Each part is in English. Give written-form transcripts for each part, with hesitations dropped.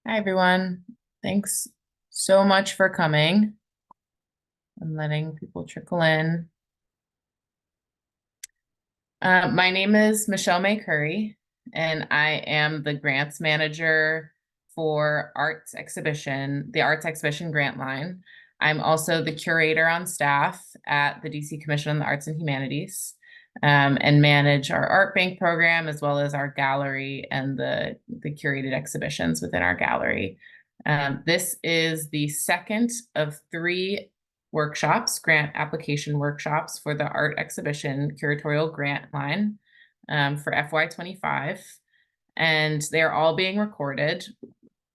Hi, everyone. Thanks so much for coming. I'm letting people trickle in. My name is Michelle May Curry, and I am the grants manager for the Arts Exhibition Grant Line. I'm also the curator on staff at the DC Commission on the Arts and Humanities, and manage our art bank program as well as our gallery and the curated exhibitions within our gallery. This is the second of 3 workshops, grant application workshops for the art exhibition curatorial grant line for FY25. And they're all being recorded.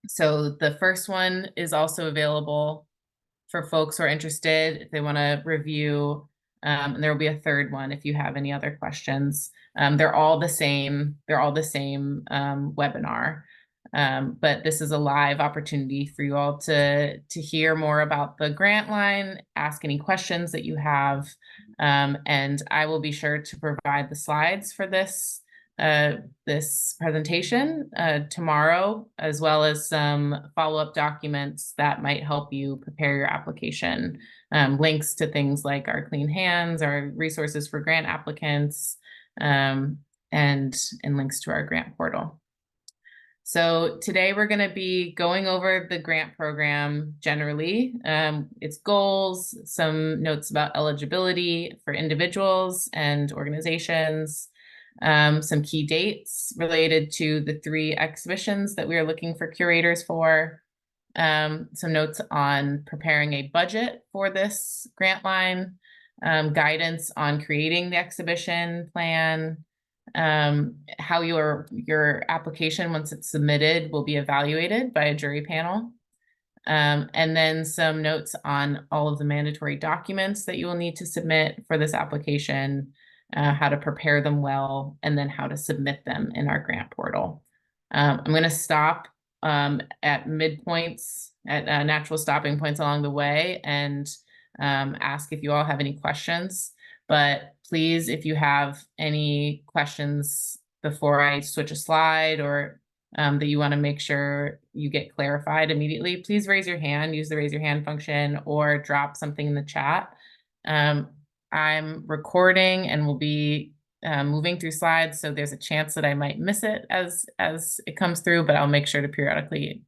So the first one is also available for folks who are interested if they want to review. And there will be a third one if you have any other questions. They're all the same. They're all the same webinar. But this is a live opportunity for you all to hear more about the grant line, ask any questions that you have, and I will be sure to provide the slides for this presentation tomorrow, as well as some follow-up documents that might help you prepare your application. Links to things like our Clean Hands, our resources for grant applicants, and links to our grant portal. So today we're going to be going over the grant program generally, its goals, some notes about eligibility for individuals and organizations, some key dates related to the 3 exhibitions that we are looking for curators for, some notes on preparing a budget for this grant line, guidance on creating the exhibition plan, how your application, once it's submitted, will be evaluated by a jury panel. And then some notes on all of the mandatory documents that you will need to submit for this application, how to prepare them well, and then how to submit them in our grant portal. I'm going to stop at midpoints, at natural stopping points along the way, and ask if you all have any questions. But please, if you have any questions before I switch a slide or that you want to make sure you get clarified immediately, please raise your hand, use the raise your hand function, or drop something in the chat. I'm recording and will be moving through slides, so there's a chance that I might miss it as it comes through, but I'll make sure to periodically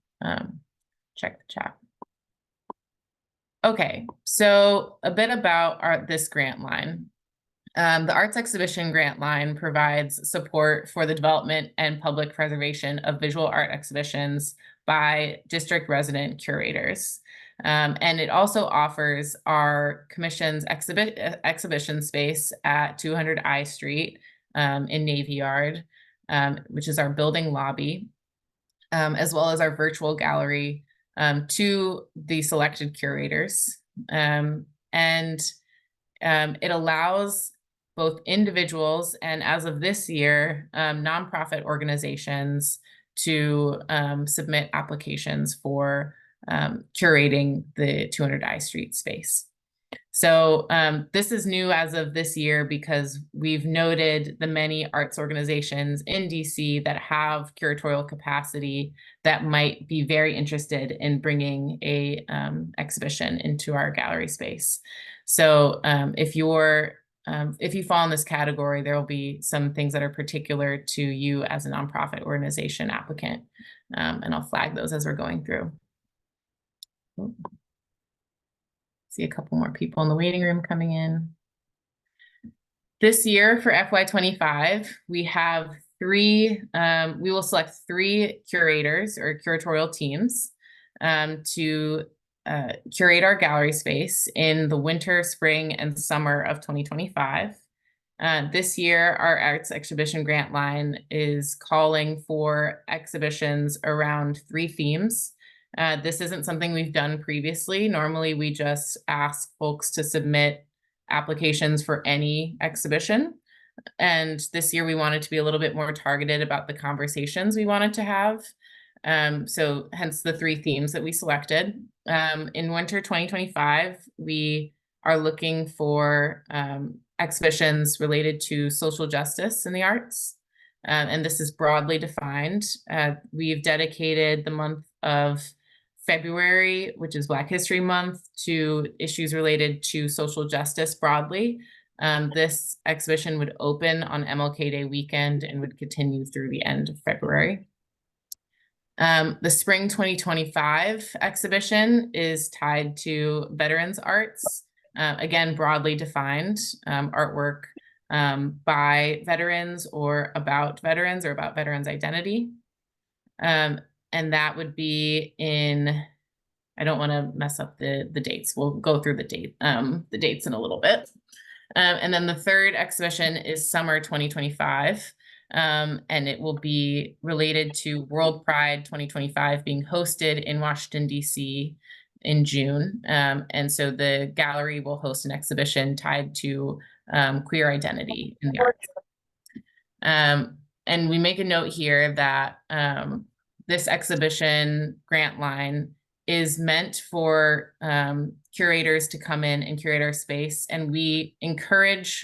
check the chat. Okay, so a bit about this grant line. The Arts Exhibition Grant Line provides support for the development and public preservation of visual art exhibitions by district resident curators. And it also offers our commission's exhibition space at 200 I Street in Navy Yard, which is our building lobby, as well as our virtual gallery to the selected curators. And it allows both individuals and, as of this year, nonprofit organizations to submit applications for curating the 200 I Street space. So this is new as of this year because we've noted the many arts organizations in DC that have curatorial capacity that might be very interested in bringing a exhibition into our gallery space. So if you fall in this category, there will be some things that are particular to you as a nonprofit organization applicant, and I'll flag those as we're going through. See a couple more people in the waiting room coming in. This year for FY25, we have we will select 3 curators or curatorial teams to curate our gallery space in the winter, spring, and summer of 2025. This year, our Arts Exhibition Grant Line is calling for exhibitions around 3 themes. This isn't something we've done previously. Normally, we just ask folks to submit applications for any exhibition. And this year, we wanted to be a little bit more targeted about the conversations we wanted to have. So hence the 3 themes that we selected. In winter 2025, we are looking for exhibitions related to social justice in the arts. and this is broadly defined. We've dedicated the month of February, which is Black History Month, to issues related to social justice broadly. This exhibition would open on MLK Day weekend and would continue through the end of February. The Spring 2025 exhibition is tied to veterans arts, again, broadly defined artwork by veterans or about veterans identity. And that would be in, I don't want to mess up the dates. We'll go through the dates in a little bit. And then the third exhibition is Summer 2025. And it will be related to World Pride 2025 being hosted in Washington, D.C. in June. And so the gallery will host an exhibition tied to queer identity in the arts. And we make a note here that this exhibition grant line is meant for curators to come in and curate our space, and we encourage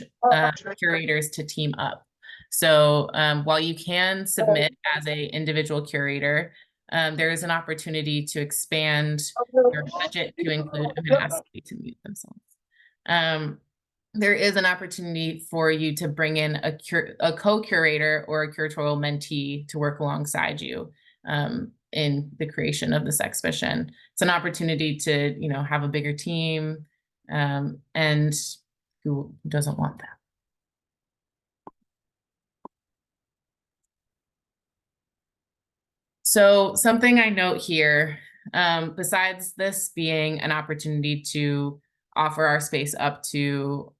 curators to team up. So while you can submit as an individual curator, there is an opportunity to expand your budget to include, I'm going to ask you to mute themselves. There is an opportunity for you to bring in a co-curator or a curatorial mentee to work alongside you in the creation of this exhibition. It's an opportunity to, have a bigger team, and who doesn't want that? So something I note here, besides this being an opportunity to offer our space up to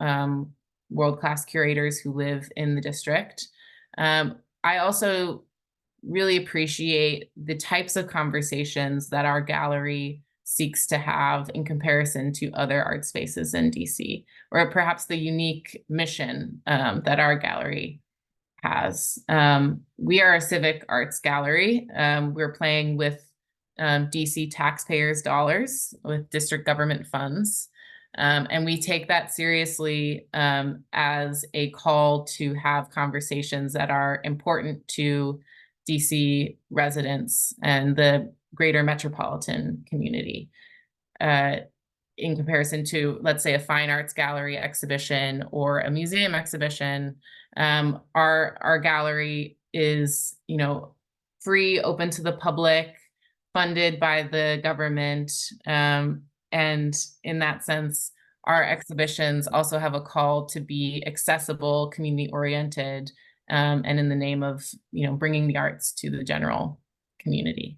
world-class curators who live in the district, I also really appreciate the types of conversations that our gallery seeks to have in comparison to other art spaces in DC, or perhaps the unique mission that our gallery has. We are a civic arts gallery. We're playing with DC taxpayers' dollars, with district government funds. And we take that seriously as a call to have conversations that are important to DC residents and the greater metropolitan community. In comparison to, let's say, a fine arts gallery exhibition or a museum exhibition, our gallery is, free, open to the public, funded by the government, and in that sense, our exhibitions also have a call to be accessible, community-oriented, and in the name of, bringing the arts to the general community,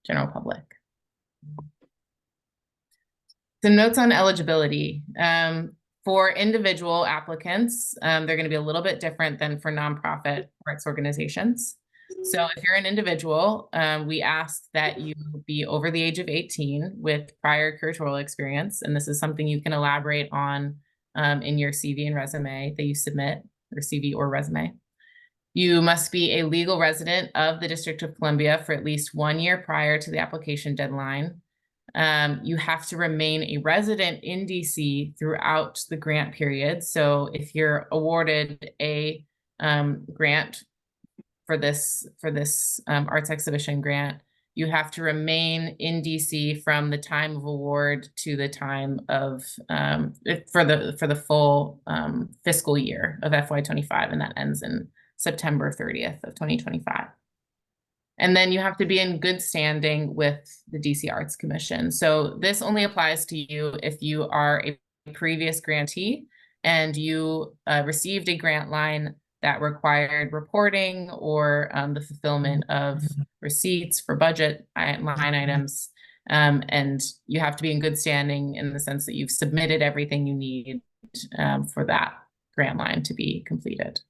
general public. Some notes on eligibility. For individual applicants, they're going to be a little bit different than for nonprofit arts organizations. So if you're an individual, we ask that you be over the age of 18 with prior curatorial experience, and this is something you can elaborate on in your CV and resume that you submit, or CV or resume. You must be a legal resident of the District of Columbia for at least 1 year prior to the application deadline. You have to remain a resident in DC throughout the grant period. So if you're awarded a grant for this arts exhibition grant, you have to remain in DC from the time of award to the time of for the full fiscal year of FY25, and that ends in September 30th of 2025. And then you have to be in good standing with the DC Arts Commission. So this only applies to you if you are a previous grantee and you received a grant line that required reporting or the fulfillment of receipts for budget line items. And you have to be in good standing in the sense that you've submitted everything you need for that grant line to be completed.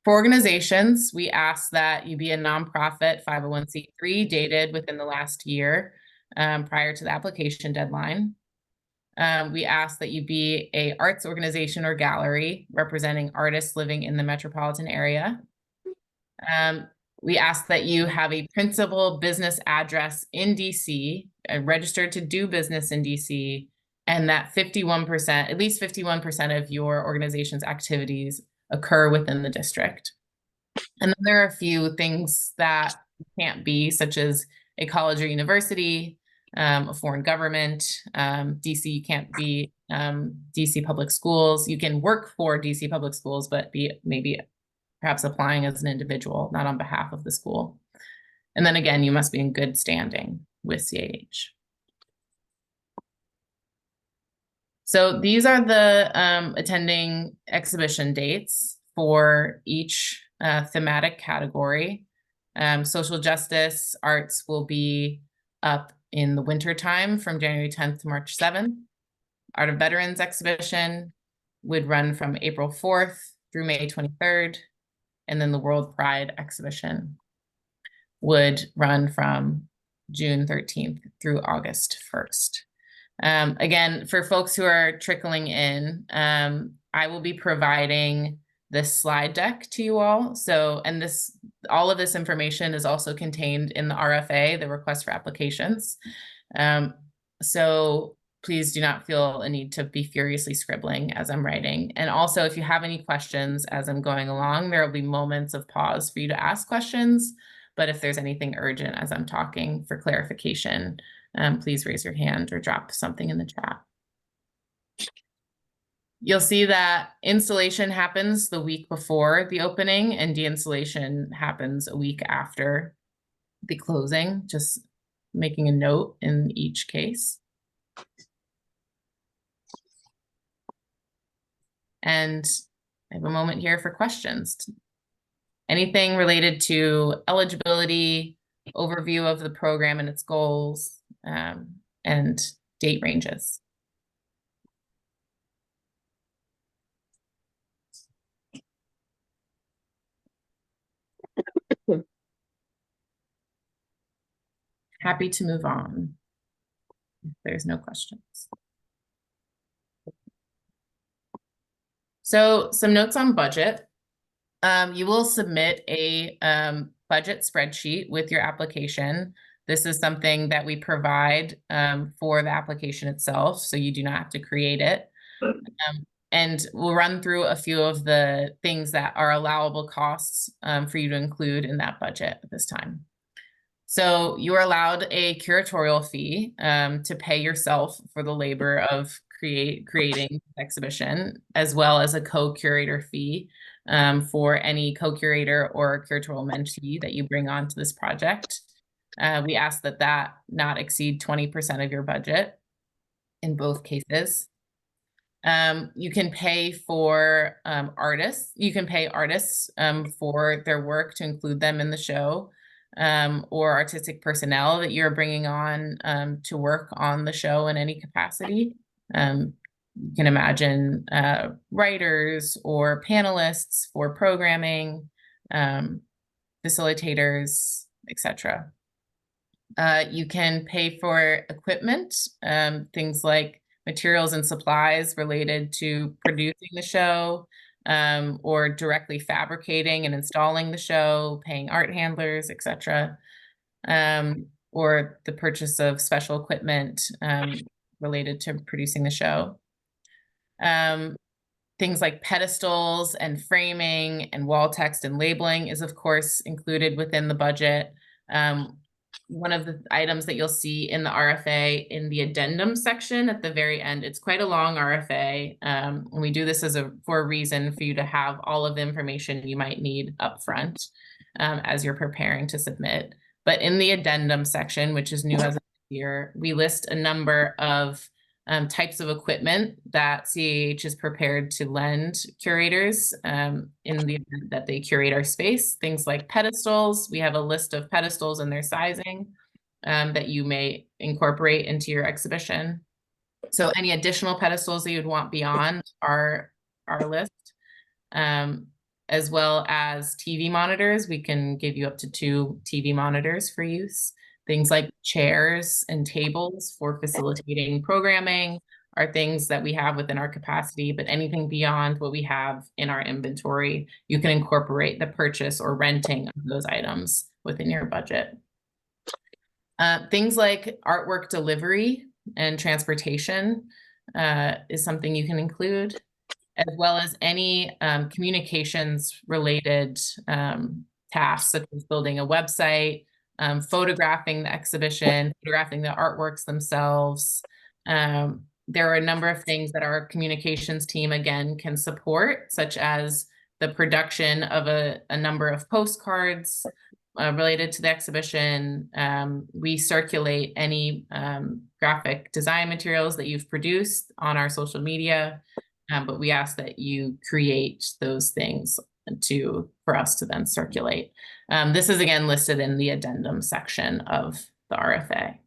For organizations, we ask that you be a nonprofit 501c3 dated within the last year prior to the application deadline. We ask that you be an arts organization or gallery representing artists living in the metropolitan area. We ask that you have a principal business address in DC, registered to do business in DC, and that at least 51% of your organization's activities occur within the district. And then there are a few things that can't be, such as a college or university, a foreign government, DC can't be DC public schools. You can work for DC public schools, but be maybe perhaps applying as an individual, not on behalf of the school. And then again, you must be in good standing with CAH. So these are the attending exhibition dates for each thematic category. Social justice arts will be up in the winter time from January 10th to March 7th. Art of Veterans exhibition would run from April 4th through May 23rd. And then the World Pride exhibition would run from June 13th through August 1st. Again, for folks who are trickling in, I will be providing this slide deck to you all. So, and all of this information is also contained in the RFA, the request for applications. So please do not feel a need to be furiously scribbling as I'm writing. And also, if you have any questions as I'm going along, there will be moments of pause for you to ask questions. But if there's anything urgent as I'm talking for clarification, please raise your hand or drop something in the chat. You'll see that installation happens the week before the opening and deinstallation happens a week after the closing, just making a note in each case. And I have a moment here for questions. Anything related to eligibility, overview of the program and its goals, and date ranges. Happy to move on if there's no questions. So some notes on budget. You will submit a budget spreadsheet with your application. This is something that we provide for the application itself, so you do not have to create it. And we'll run through a few of the things that are allowable costs for you to include in that budget at this time. So you are allowed a curatorial fee to pay yourself for the labor of creating the exhibition, as well as a co-curator fee for any co-curator or curatorial mentee that you bring onto this project. We ask that not exceed 20% of your budget in both cases. You can pay for artists. You can pay artists for their work to include them in the show, or artistic personnel that you're bringing on to work on the show in any capacity. You can imagine writers or panelists for programming, facilitators, etc. You can pay for equipment, things like materials and supplies related to producing the show, or directly fabricating and installing the show, paying art handlers, etc. Or the purchase of special equipment related to producing the show. Things like pedestals and framing and wall text and labeling is, of course, included within the budget. One of the items that you'll see in the RFA in the addendum section at the very end, it's quite a long RFA. And we do this for a reason for you to have all of the information you might need up front as you're preparing to submit. But in the addendum section, which is new as of this year, we list a number of types of equipment that CAH is prepared to lend curators in the event that they curate our space. Things like pedestals. We have a list of pedestals and their sizing that you may incorporate into your exhibition. So any additional pedestals that you'd want beyond our list, as well as TV monitors. We can give you up to 2 TV monitors for use. Things like chairs and tables for facilitating programming are things that we have within our capacity, but anything beyond what we have in our inventory, you can incorporate the purchase or renting of those items within your budget. Things like artwork delivery and transportation is something you can include. as well as any communications related tasks, such as building a website, photographing the exhibition, photographing the artworks themselves. There are a number of things that our communications team, again, can support, such as the production of a number of postcards related to the exhibition. We circulate any graphic design materials that you've produced on our social media, but we ask that you create those things for us to then circulate. This is again listed in the addendum section of the RFA.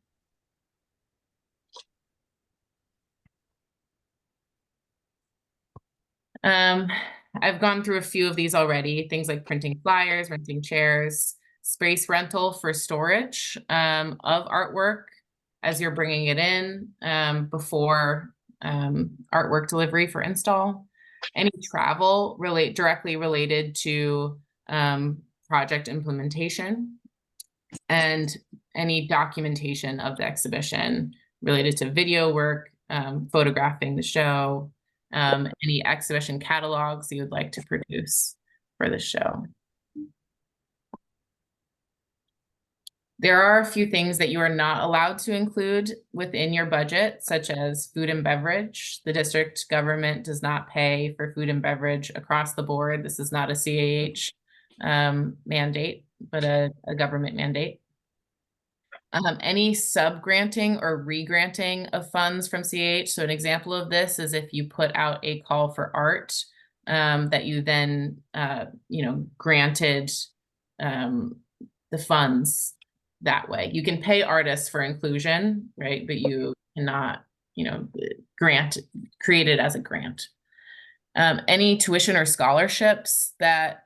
I've gone through a few of these already, things like printing flyers, renting chairs, space rental for storage of artwork as you're bringing it in before artwork delivery for install. Any travel directly related to project implementation, and any documentation of the exhibition related to video work, photographing the show, any exhibition catalogs you would like to produce for the show. There are a few things that you are not allowed to include within your budget, such as food and beverage. The district government does not pay for food and beverage across the board. This is not a CAH mandate, but a government mandate. Any sub-granting or re-granting of funds from CAH. So an example of this is if you put out a call for art that you then, granted the funds that way. You can pay artists for inclusion, right? But you cannot, create it as a grant. Any tuition or scholarships that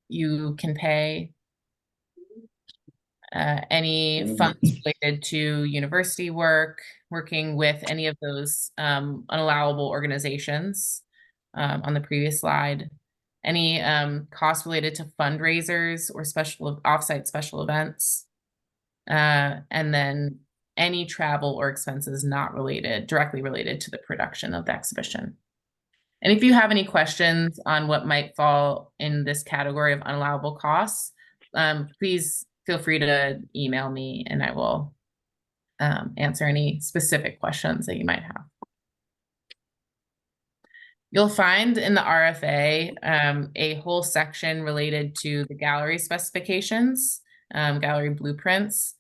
you can pay. Any funds related to university work, working with any of those unallowable organizations on the previous slide. Any costs related to fundraisers or offsite special events. And then any travel or expenses not directly related to the production of the exhibition. And if you have any questions on what might fall in this category of unallowable costs, please feel free to email me and I will answer any specific questions that you might have. You'll find in the RFA a whole section related to the gallery specifications, gallery blueprints.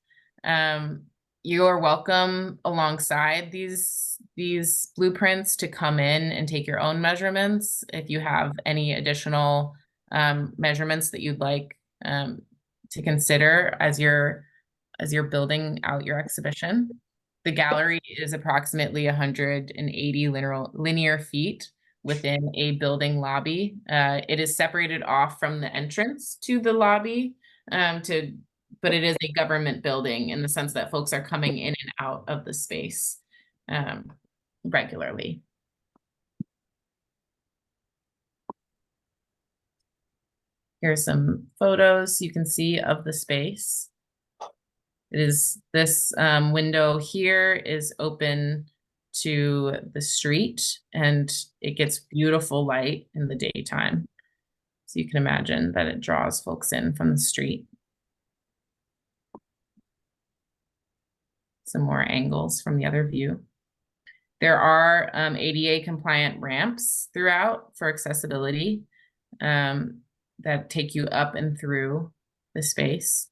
You're welcome alongside these blueprints to come in and take your own measurements if you have any additional measurements that you'd like to consider as you're building out your exhibition. The gallery is approximately 180 linear feet within a building lobby. It is separated off from the entrance to the lobby, but it is a government building in the sense that folks are coming in and out of the space regularly. Here's some photos you can see of the space. This window here is open to the street and it gets beautiful light in the daytime. So you can imagine that it draws folks in from the street. Some more angles from the other view. There are ADA compliant ramps throughout for accessibility that take you up and through the space.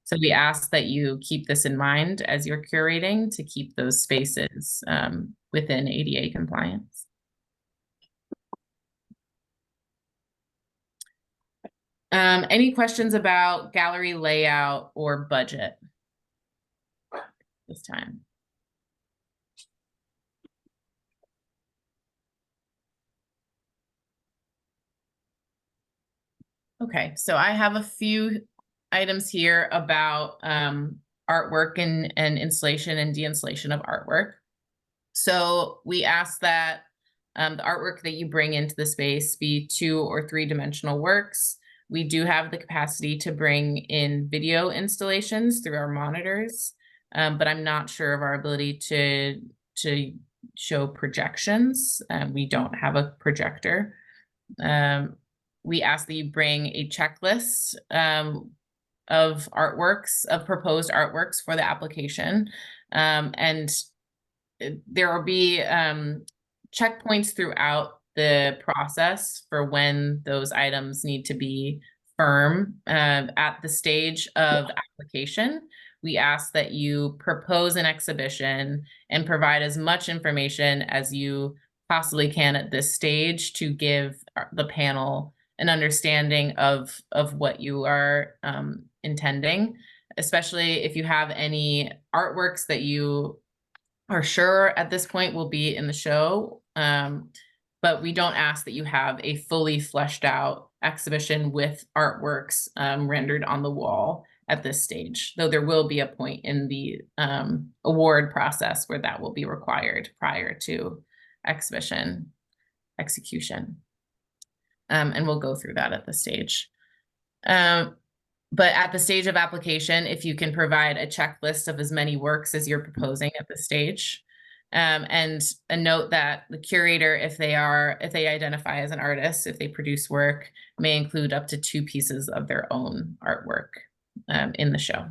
So we ask that you keep this in mind as you're curating to keep those spaces within ADA compliance. Any questions about gallery layout or budget this time? Okay, so I have a few items here about artwork and installation and de-installation of artwork. So we ask that the artwork that you bring into the space be 2 or 3 dimensional works. We do have the capacity to bring in video installations through our monitors, but I'm not sure of our ability to show projections. We don't have a projector. We ask that you bring a checklist of artworks, of proposed artworks for the application. And there will be checkpoints throughout the process for when those items need to be firm. At the stage of application, we ask that you propose an exhibition and provide as much information as you possibly can at this stage to give the panel an understanding of what you are intending, especially if you have any artworks that you are sure at this point will be in the show. But we don't ask that you have a fully fleshed out exhibition with artworks rendered on the wall at this stage, though there will be a point in the award process where that will be required prior to exhibition execution. And we'll go through that at the stage. But at the stage of application, if you can provide a checklist of as many works as you're proposing at the stage. And a note that the curator, if they identify as an artist, if they produce work, may include up to 2 pieces of their own artwork in the show.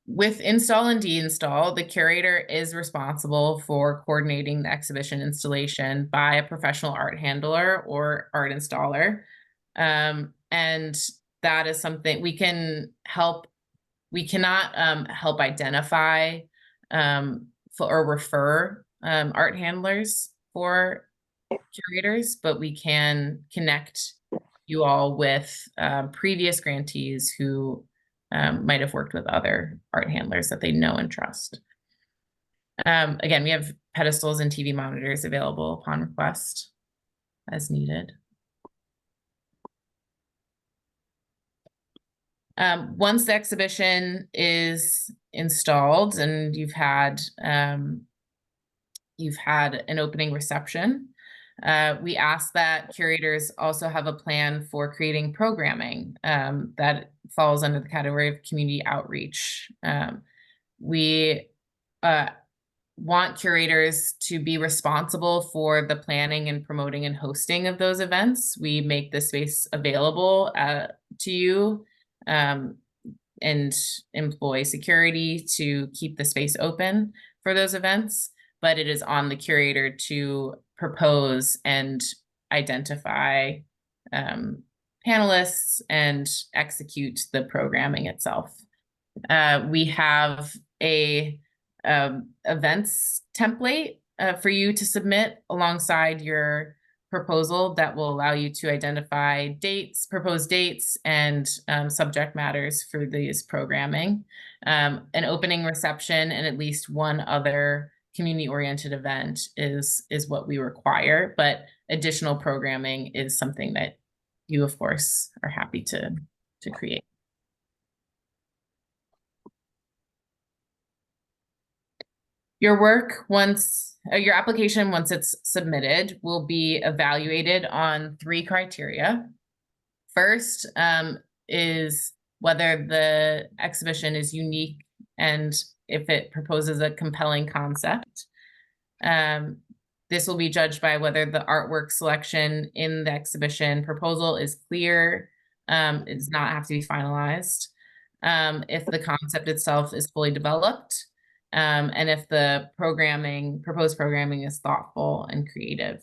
With install and deinstall, the curator is responsible for coordinating the exhibition installation by a professional art handler or art installer. And that is something we can help. We cannot help identify or refer art handlers for curators, but we can connect you all with previous grantees who might have worked with other art handlers that they know and trust. Again, we have pedestals and TV monitors available upon request as needed. Once the exhibition is installed and you've had an opening reception, we ask that curators also have a plan for creating programming that falls under the category of community outreach. We want curators to be responsible for the planning and promoting and hosting of those events. We make the space available to you and employ security to keep the space open for those events, but it is on the curator to propose and identify panelists and execute the programming itself. We have a events template for you to submit alongside your proposal that will allow you to identify dates, proposed dates, and subject matters for these programming. An opening reception and at least one other community-oriented event is what we require, but additional programming is something that you, of course, are happy to create. Your work, your application, once it's submitted, will be evaluated on 3 criteria. First is whether the exhibition is unique and if it proposes a compelling concept. This will be judged by whether the artwork selection in the exhibition proposal is clear, it does not have to be finalized, if the concept itself is fully developed, and if the proposed programming is thoughtful and creative.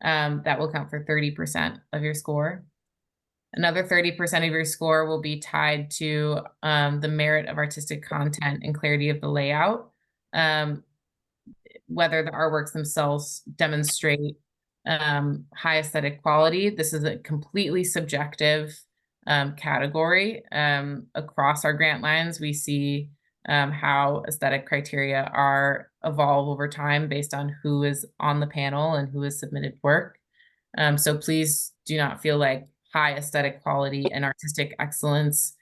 That will count for 30% of your score. Another 30% of your score will be tied to the merit of artistic content and clarity of the layout, whether the artworks themselves demonstrate high aesthetic quality. This is a completely subjective category. Across our grant lines, we see how aesthetic criteria evolve over time based on who is on the panel and who has submitted work. So please do not feel like high aesthetic quality and artistic excellence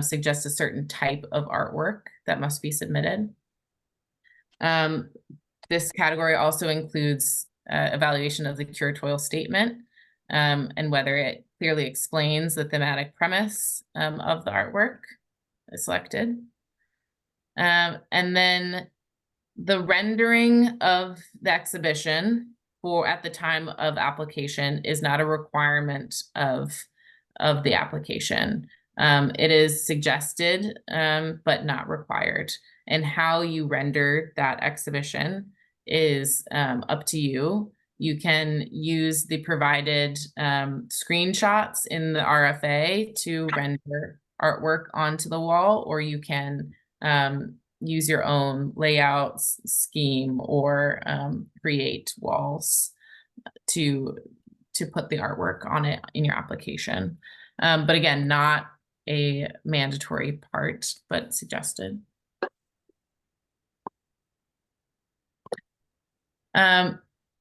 suggests a certain type of artwork that must be submitted. This category also includes evaluation of the curatorial statement and whether it clearly explains the thematic premise of the artwork selected. And then The rendering of the exhibition for at the time of application is not a requirement of the application. It is suggested, but not required. And how you render that exhibition is up to you. You can use the provided screenshots in the RFA to render artwork onto the wall, or you can use your own layout scheme or create walls to put the artwork on it in your application. But again, not a mandatory part, but suggested.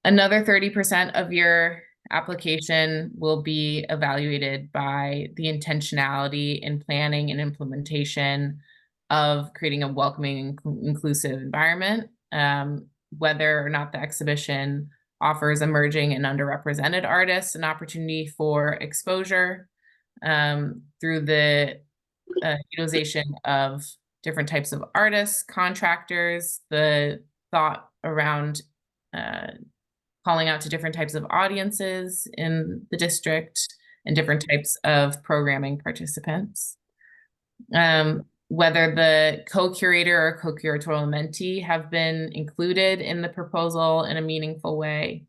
Another 30% of your application will be evaluated by the intentionality in planning and implementation of creating a welcoming, inclusive environment, whether or not the exhibition offers emerging and underrepresented artists an opportunity for exposure through the utilization of different types of artists, contractors, the thought around calling out to different types of audiences in the district and different types of programming participants. Whether the co-curator or co-curatorial mentee have been included in the proposal in a meaningful way.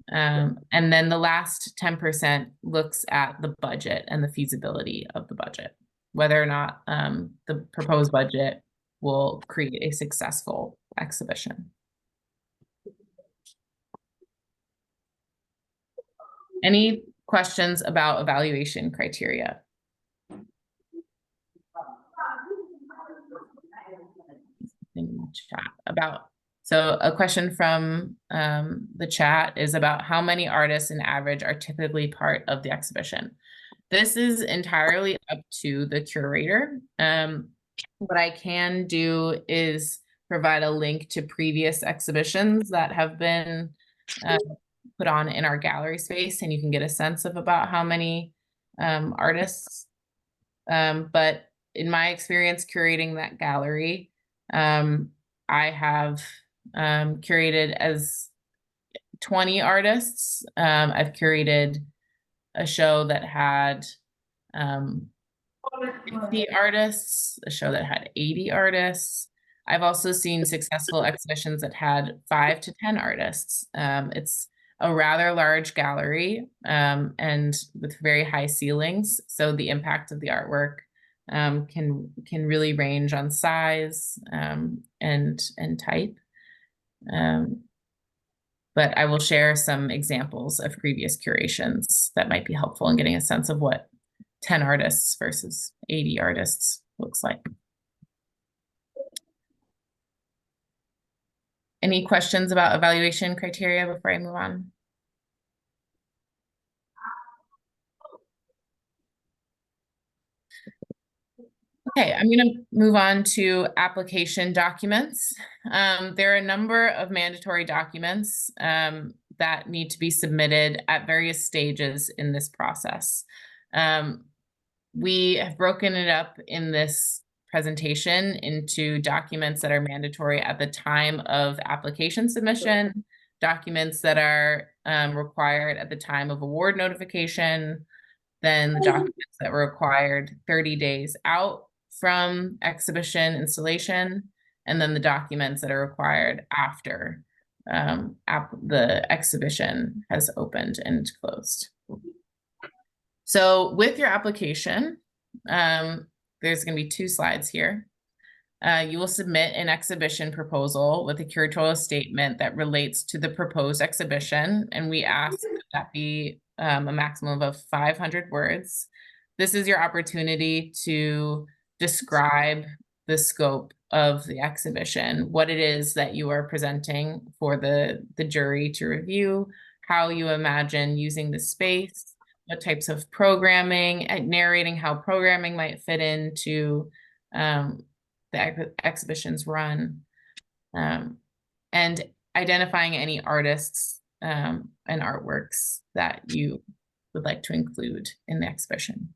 And then the last 10% looks at the budget and the feasibility of the budget, whether or not the proposed budget will create a successful exhibition. Any questions about evaluation criteria? In the chat so a question from the chat is about how many artists in average are typically part of the exhibition. This is entirely up to the curator. What I can do is provide a link to previous exhibitions that have been put on in our gallery space, and you can get a sense of about how many artists. But in my experience curating that gallery, I have curated as 20 artists. I've curated a show that had 50 artists, a show that had 80 artists. I've also seen successful exhibitions that had 5 to 10 artists. It's a rather large gallery and with very high ceilings, so the impact of the artwork can really range on size and type. But I will share some examples of previous curations that might be helpful in getting a sense of what 10 artists versus 80 artists looks like. Any questions about evaluation criteria before I move on? Okay, I'm going to move on to application documents. There are a number of mandatory documents that need to be submitted at various stages in this process. We have broken it up in this presentation into documents that are mandatory at the time of application submission, documents that are required at the time of award notification, then the documents that were required 30 days out from exhibition installation, and then the documents that are required after the exhibition has opened and closed. So with your application, there's going to be 2 slides here. You will submit an exhibition proposal with a curatorial statement that relates to the proposed exhibition, and we ask that be a maximum of 500 words. This is your opportunity to describe the scope of the exhibition, what it is that you are presenting for the jury to review, how you imagine using the space, what types of programming, narrating how programming might fit into the exhibition's run, and identifying any artists and artworks that you would like to include in the exhibition.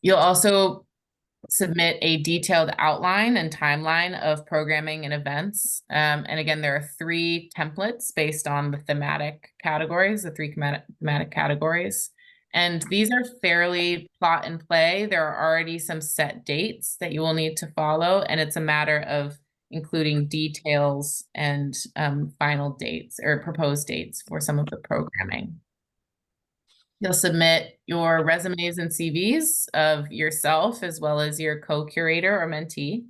You'll also submit a detailed outline and timeline of programming and events. And again, there are 3 templates based on the thematic categories, the 3 thematic categories. And these are fairly plot and play. There are already some set dates that you will need to follow, and it's a matter of including details and final dates or proposed dates for some of the programming. You'll submit your resumes and CVs of yourself as well as your co-curator or mentee.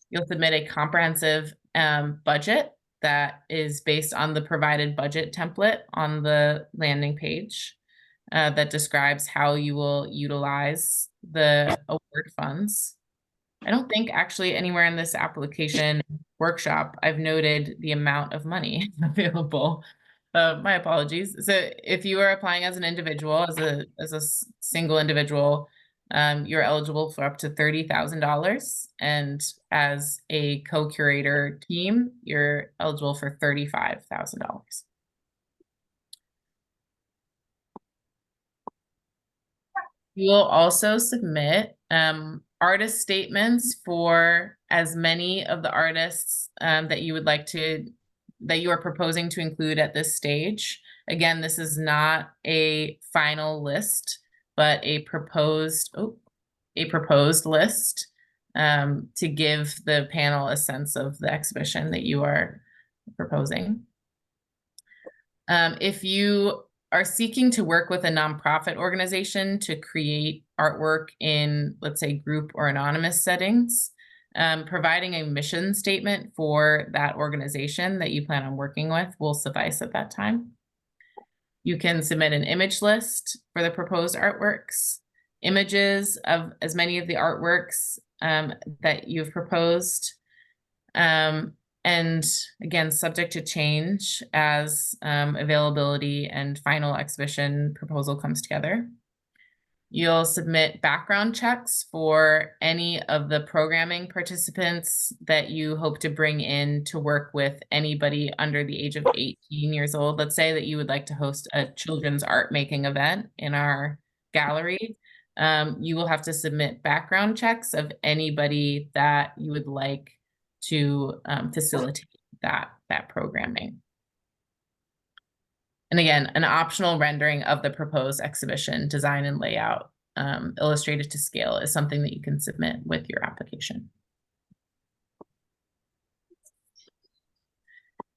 You'll submit a comprehensive budget that is based on the provided budget template on the landing page that describes how you will utilize the award funds. I don't think actually anywhere in this application workshop I've noted the amount of money available. My apologies. So if you are applying as an individual, as a single individual, you're eligible for up to $30,000, and as a co-curator team, you're eligible for $35,000. You will also submit artist statements for as many of the artists that you would like to, that you are proposing to include at this stage. Again, this is not a final list, but a proposed list to give the panel a sense of the exhibition that you are proposing. If you are seeking to work with a nonprofit organization to create artwork in, let's say, group or anonymous settings, providing a mission statement for that organization that you plan on working with will suffice at that time. You can submit an image list for the proposed artworks, images of as many of the artworks that you've proposed, and again, subject to change as availability and final exhibition proposal comes together. You'll submit background checks for any of the programming participants that you hope to bring in to work with anybody under the age of 18 years old. Let's say that you would like to host a children's art making event in our gallery. You will have to submit background checks of anybody that you would like to facilitate that programming. And again, an optional rendering of the proposed exhibition design and layout illustrated to scale is something that you can submit with your application.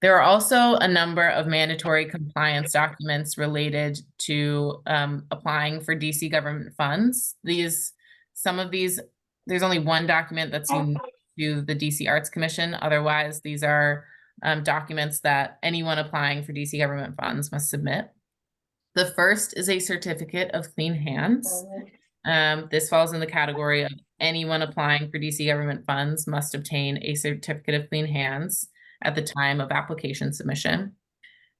There are also a number of mandatory compliance documents related to applying for DC government funds. Some of these, there's only one document that's unique to the DC Arts Commission. Otherwise, these are documents that anyone applying for DC government funds must submit. The first is a certificate of clean hands. This falls in the category of anyone applying for DC government funds must obtain a certificate of clean hands at the time of application submission.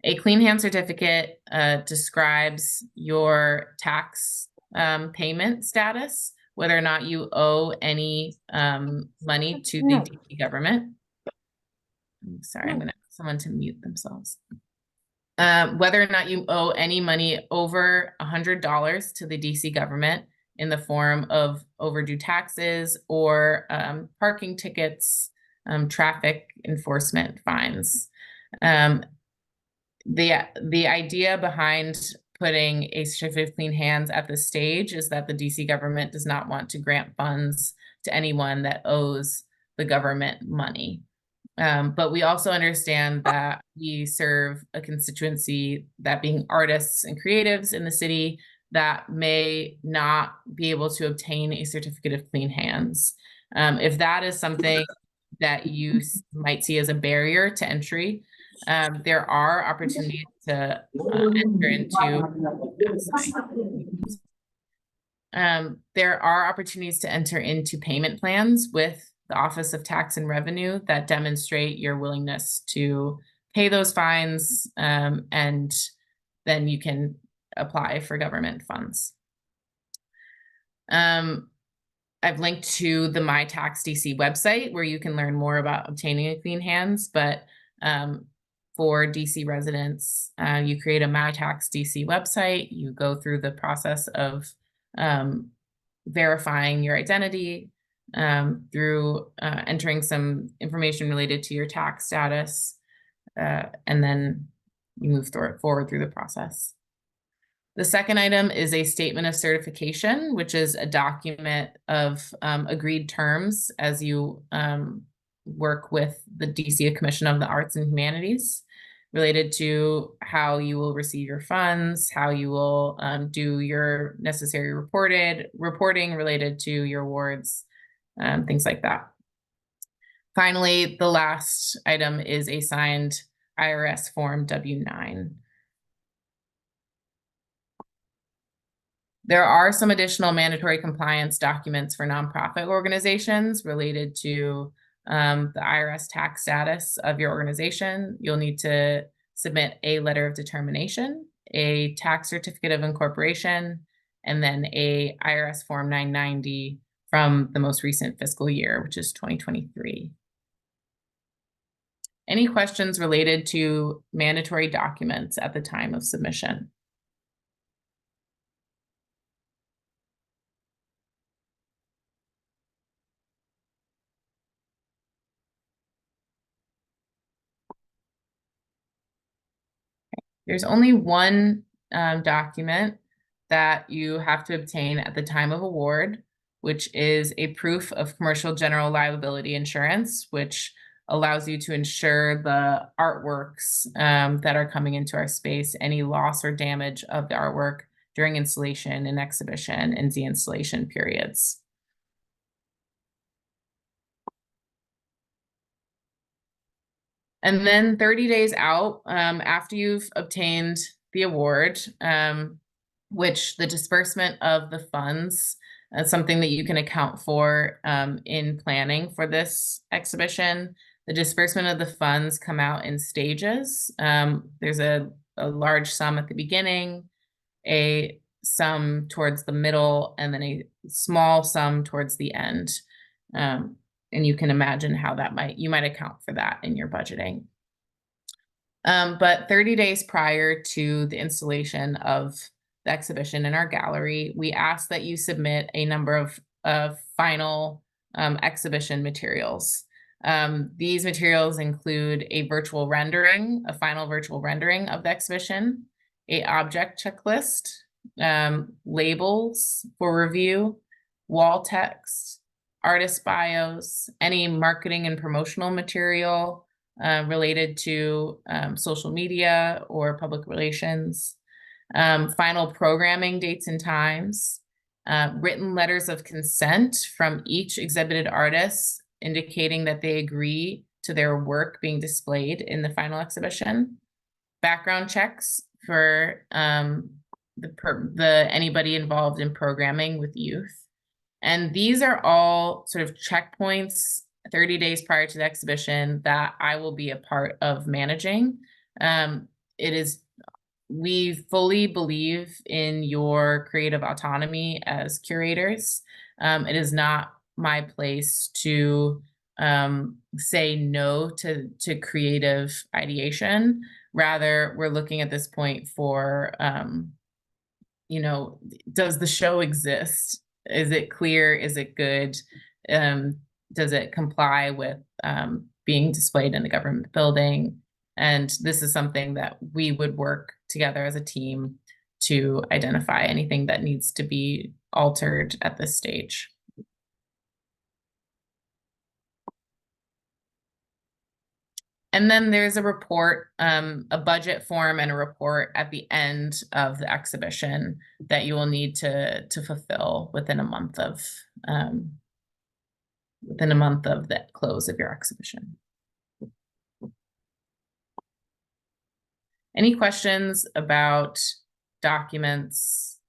A clean hand certificate describes your tax payment status, whether or not you owe any money to the DC government. Sorry, I'm going to ask someone to mute themselves. Whether or not you owe any money over $100 to the DC government in the form of overdue taxes or parking tickets, traffic enforcement fines. The idea behind putting a certificate of clean hands at this stage is that the DC government does not want to grant funds to anyone that owes the government money. But we also understand that we serve a constituency, that being artists and creatives in the city, that may not be able to obtain a certificate of clean hands. If that is something that you might see as a barrier to entry, there are opportunities to enter into. There are opportunities to enter into payment plans with the Office of Tax and Revenue that demonstrate your willingness to pay those fines, and then you can apply for government funds. I've linked to the My Tax DC website where you can learn more about obtaining a clean hands, but for DC residents, you create a My Tax DC website, you go through the process of verifying your identity through entering some information related to your tax status, and then you move forward through the process. The second item is a statement of certification, which is a document of agreed terms as you work with the DC Commission of the Arts and Humanities, related to how you will receive your funds, how you will do your necessary reporting related to your awards, things like that. Finally, the last item is a signed IRS Form W-9. There are some additional mandatory compliance documents for nonprofit organizations related to the IRS tax status of your organization. You'll need to submit a letter of determination, a tax certificate of incorporation, and then a IRS Form 990 from the most recent fiscal year, which is 2023. Any questions related to mandatory documents at the time of submission? There's only one document that you have to obtain at the time of award, which is a proof of commercial general liability insurance, which allows you to insure the artworks that are coming into our space, any loss or damage of the artwork during installation and exhibition and de-installation periods. And then 30 days out, after you've obtained the award, which the disbursement of the funds is something that you can account for in planning for this exhibition. The disbursement of the funds come out in stages. There's a large sum at the beginning, a sum towards the middle, and then a small sum towards the end. And you can imagine how you might account for that in your budgeting. But 30 days prior to the installation of the exhibition in our gallery, we ask that you submit a number of final exhibition materials. These materials include a final virtual rendering of the exhibition, a object checklist, labels for review, wall text, artist bios, any marketing and promotional material related to social media or public relations, final programming dates and times, written letters of consent from each exhibited artist indicating that they agree to their work being displayed in the final exhibition, background checks for anybody involved in programming with youth. And these are all sort of checkpoints 30 days prior to the exhibition that I will be a part of managing. We fully believe in your creative autonomy as curators. It is not my place to say no to creative ideation. Rather, we're looking at this point for, does the show exist? Is it clear? Is it good? Does it comply with being displayed in a government building? And this is something that we would work together as a team to identify anything that needs to be altered at this stage. And then there's a report, a budget form and a report at the end of the exhibition that you will need to fulfill within a month of the close of your exhibition. Any questions about documents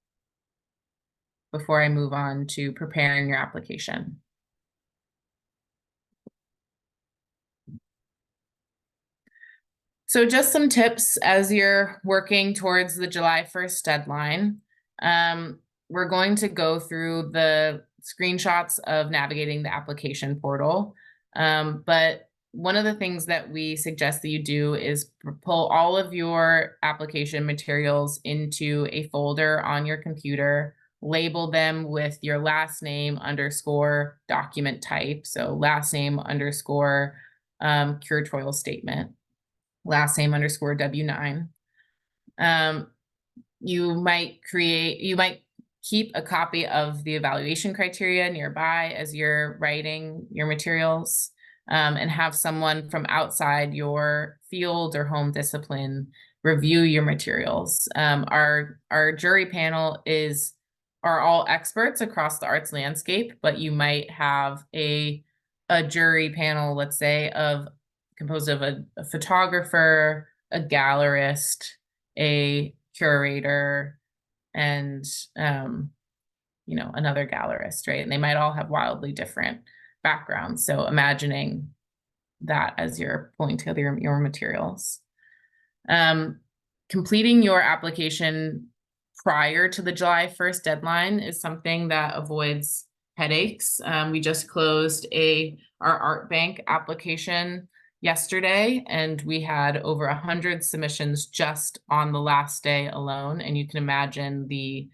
before I move on to preparing your application? So just some tips as you're working towards the July 1st deadline. We're going to go through the screenshots of navigating the application portal. But one of the things that we suggest that you do is pull all of your application materials into a folder on your computer label them with your last name underscore document type. So last name underscore curatorial statement, last name underscore W-9. You might keep a copy of the evaluation criteria nearby as you're writing your materials, and have someone from outside your field or home discipline review your materials. Our jury panel are all experts across the arts landscape, but you might have a jury panel, let's say, composed of a photographer, a gallerist, a curator, and another gallerist, right? And they might all have wildly different backgrounds. So imagining that as you're pulling together your materials. Completing your application prior to the July 1st deadline is something that avoids headaches. We just closed our art bank application yesterday, and we had over 100 submissions just on the last day alone. And you can imagine the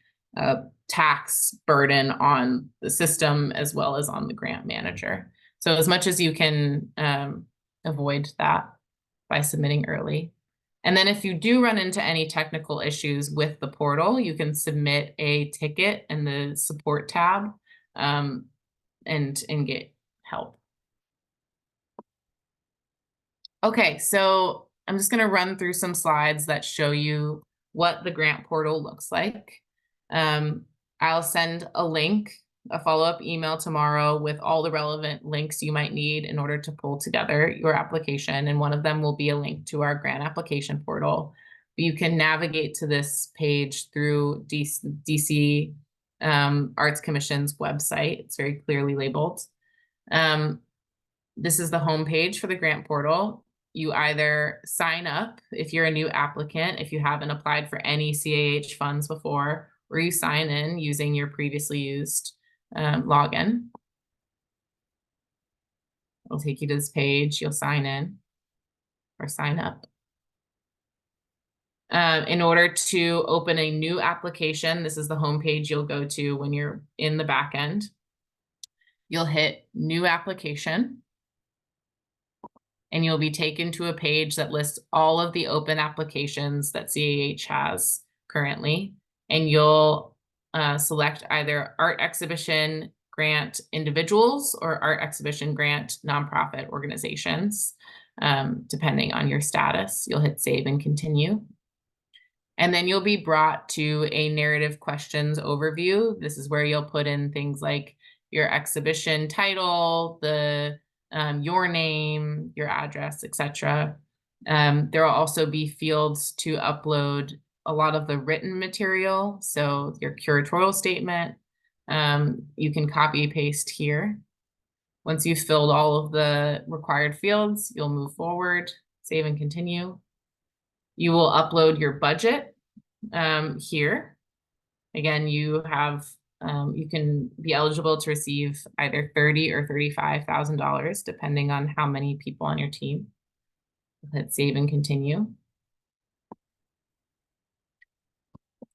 tax burden on the system as well as on the grant manager. So as much as you can avoid that by submitting early. And then if you do run into any technical issues with the portal, you can submit a ticket in the support tab and get help. Okay, so I'm just going to run through some slides that show you what the grant portal looks like. I'll send a follow-up email tomorrow with all the relevant links you might need in order to pull together your application. And one of them will be a link to our grant application portal. You can navigate to this page through DC Arts Commission's website. It's very clearly labeled. This is the home page for the grant portal. You either sign up if you're a new applicant, if you haven't applied for any CAH funds before, or you sign in using your previously used login. It'll take you to this page. You'll sign in or sign up. In order to open a new application, this is the home page you'll go to when you're in the back end. You'll hit New Application, and you'll be taken to a page that lists all of the open applications that CAH has currently. And you'll select either Art Exhibition Grant Individuals or Art Exhibition Grant Nonprofit Organizations, depending on your status. You'll hit Save and Continue. And then you'll be brought to a narrative questions overview. This is where you'll put in things like your exhibition title, your name, your address, etc. There will also be fields to upload a lot of the written material. So your curatorial statement, you can copy paste here. Once you've filled all of the required fields, you'll move forward, save and continue. You will upload your budget here. Again, you can be eligible to receive either $30,000 or $35,000, depending on how many people on your team. Hit save and continue.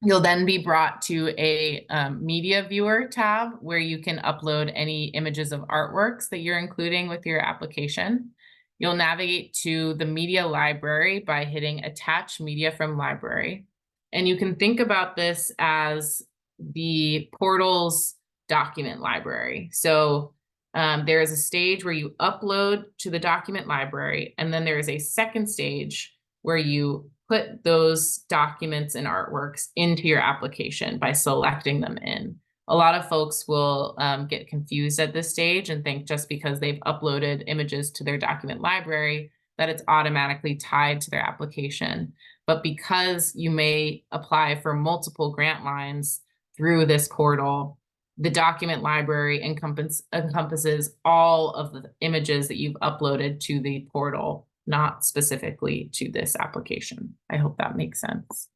You'll then be brought to a media viewer tab where you can upload any images of artworks that you're including with your application. You'll navigate to the media library by hitting Attach Media from Library. And you can think about this as the portal's document library. So there is a stage where you upload to the document library, and then there is a second stage where you put those documents and artworks into your application by selecting them in. A lot of folks will get confused at this stage and think just because they've uploaded images to their document library that it's automatically tied to their application. But because you may apply for multiple grant lines through this portal, the document library encompasses all of the images that you've uploaded to the portal, not specifically to this application. I hope that makes sense.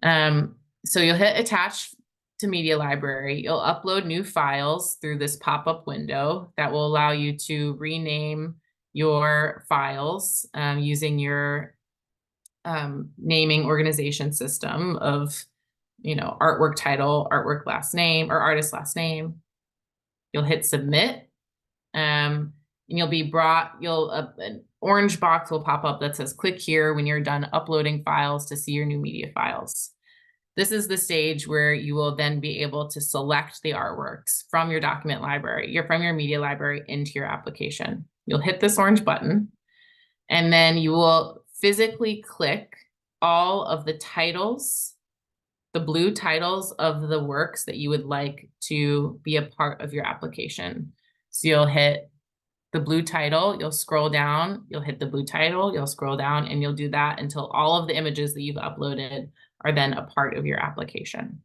So you'll hit Attach to Media Library. You'll upload new files through this pop-up window that will allow you to rename your files using your naming organization system of artwork title, artwork last name, or artist last name. You'll hit submit. And you'll be brought, an orange box will pop up that says click here when you're done uploading files to see your new media files. This is the stage where you will then be able to select the artworks from your document library, from your media library into your application. You'll hit this orange button, and then you will physically click all of the titles, the blue titles of the works that you would like to be a part of your application. So you'll hit the blue title, you'll scroll down, you'll hit the blue title, you'll scroll down, and you'll do that until all of the images that you've uploaded are then a part of your application.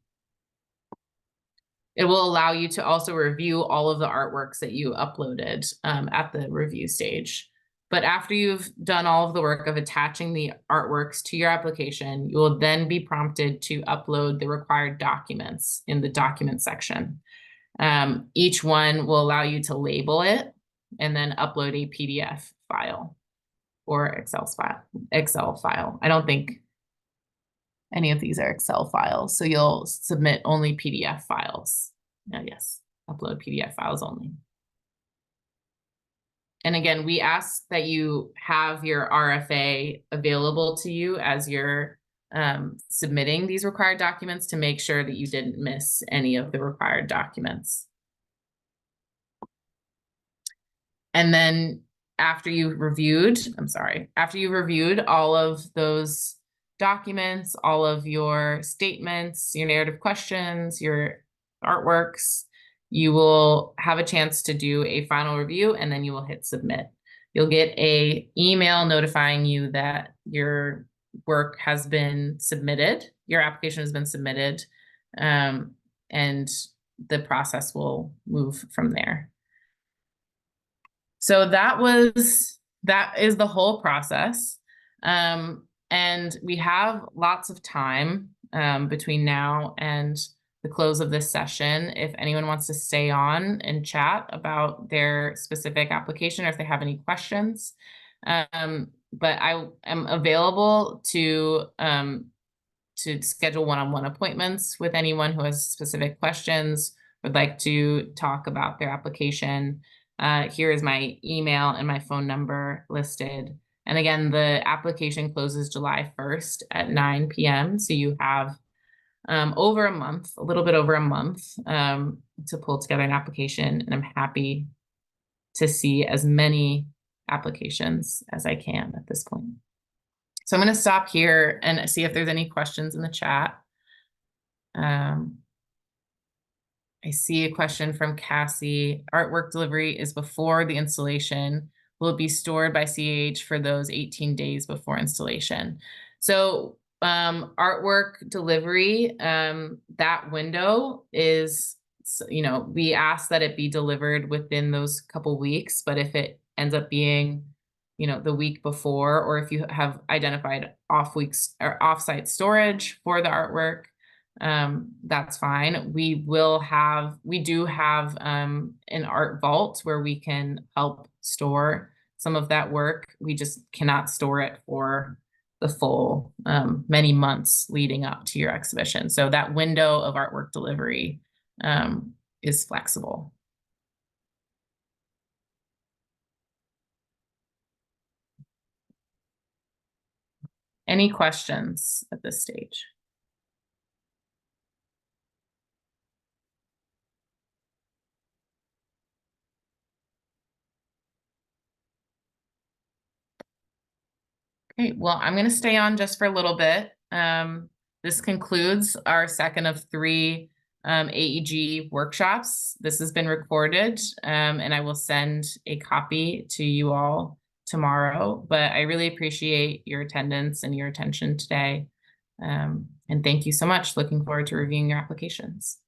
It will allow you to also review all of the artworks that you uploaded at the review stage. But after you've done all of the work of attaching the artworks to your application, you will then be prompted to upload the required documents in the document section. Each one will allow you to label it and then upload a PDF file or Excel file. I don't think any of these are Excel files, so you'll submit only PDF files. Yes, upload PDF files only. And again, we ask that you have your RFA available to you as you're submitting these required documents to make sure that you didn't miss any of the required documents. And then after you've reviewed all of those documents, all of your statements, your narrative questions, your artworks, you will have a chance to do a final review, and then you will hit submit. You'll get an email notifying you that your work has been submitted, your application has been submitted, and the process will move from there. So that is the whole process. And we have lots of time between now and the close of this session if anyone wants to stay on and chat about their specific application or if they have any questions. But I am available to schedule one-on-one appointments with anyone who has specific questions, would like to talk about their application. Here is my email and my phone number listed. And again, the application closes July 1st at 9 p.m. So you have over a month, a little bit over a month to pull together an application. And I'm happy to see as many applications as I can at this point. So I'm going to stop here and see if there's any questions in the chat. I see a question from Cassie. Artwork delivery is before the installation. Will it be stored by CAH for those 18 days before installation? So artwork delivery, that window is, we ask that it be delivered within those couple weeks, but if it ends up being, the week before, or if you have identified off weeks or offsite storage for the artwork, that's fine. We do have an art vault where we can help store some of that work. We just cannot store it for the full many months leading up to your exhibition. So that window of artwork delivery is flexible. Any questions at this stage? Okay, well, I'm going to stay on just for a little bit. This concludes our second of 3 AEG workshops. This has been recorded, and I will send a copy to you all tomorrow. But I really appreciate your attendance and your attention today. And thank you so much. Looking forward to reviewing your applications.